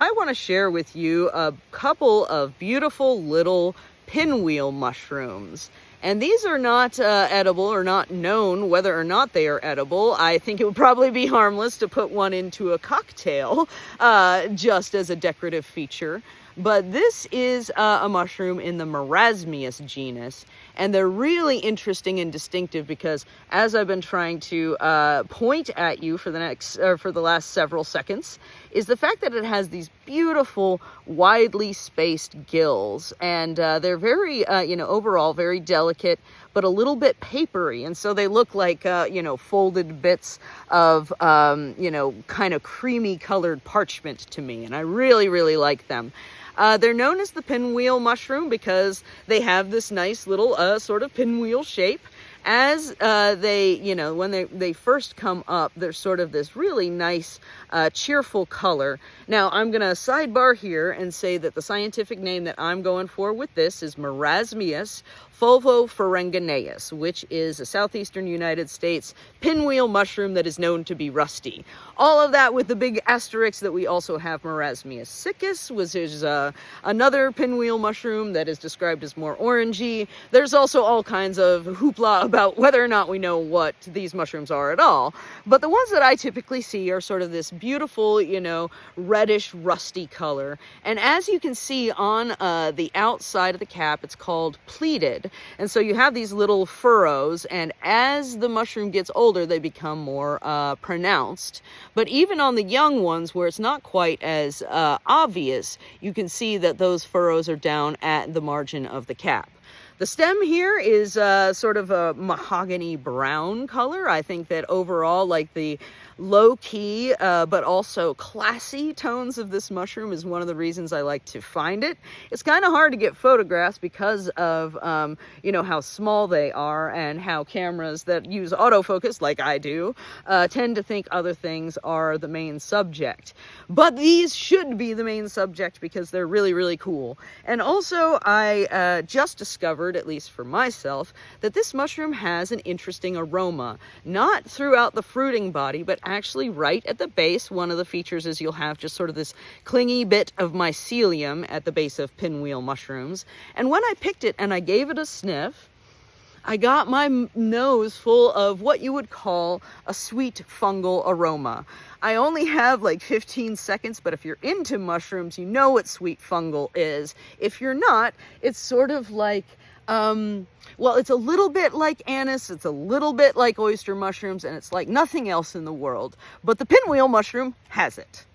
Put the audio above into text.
I want to share with you a couple of beautiful little pinwheel mushrooms. And these are not edible, or not known whether or not they are edible. I think it would probably be harmless to put one into a cocktail just as a decorative feature. But this is a mushroom in the Marasmius genus, and they're really interesting and distinctive because, as I've been trying to point at you for the last several seconds, is the fact that it has these beautiful, widely spaced gills, and they're very, overall very delicate, but a little bit papery, and so they look like, folded bits of, kind of creamy colored parchment to me, and I really, really like them. They're known as the pinwheel mushroom because they have this nice little sort of pinwheel shape. As when they first come up, they're sort of this really nice, cheerful color. Now, I'm going to sidebar here and say that the scientific name that I'm going for with this is Marasmius fulvoferrenguineus, which is a southeastern United States pinwheel mushroom that is known to be rusty. All of that with the big asterisk that we also have Marasmius siccus, which is another pinwheel mushroom that is described as more orangey. There's also all kinds of hoopla about whether or not we know what these mushrooms are at all. But the ones that I typically see are sort of this beautiful, reddish, rusty color. And as you can see on the outside of the cap, it's called pleated. And so you have these little furrows, and as the mushroom gets older, they become more pronounced. But even on the young ones, where it's not quite as obvious, you can see that those furrows are down at the margin of the cap. The stem here is sort of a mahogany brown color. I think that overall, like the low-key but also classy tones of this mushroom is one of the reasons I like to find it. It's kind of hard to get photographs because of how small they are, and how cameras that use autofocus, like I do, tend to think other things are the main subject. But these should be the main subject because they're really, really cool. And also, I just discovered, at least for myself, that this mushroom has an interesting aroma. Not throughout the fruiting body, but actually right at the base. One of the features is you'll have just sort of this clingy bit of mycelium at the base of pinwheel mushrooms. And when I picked it and I gave it a sniff, I got my nose full of what you would call a sweet fungal aroma. I only have like 15 seconds, but if you're into mushrooms, you know what sweet fungal is. If you're not, it's sort of like, it's a little bit like anise, it's a little bit like oyster mushrooms, and it's like nothing else in the world. But the pinwheel mushroom has it.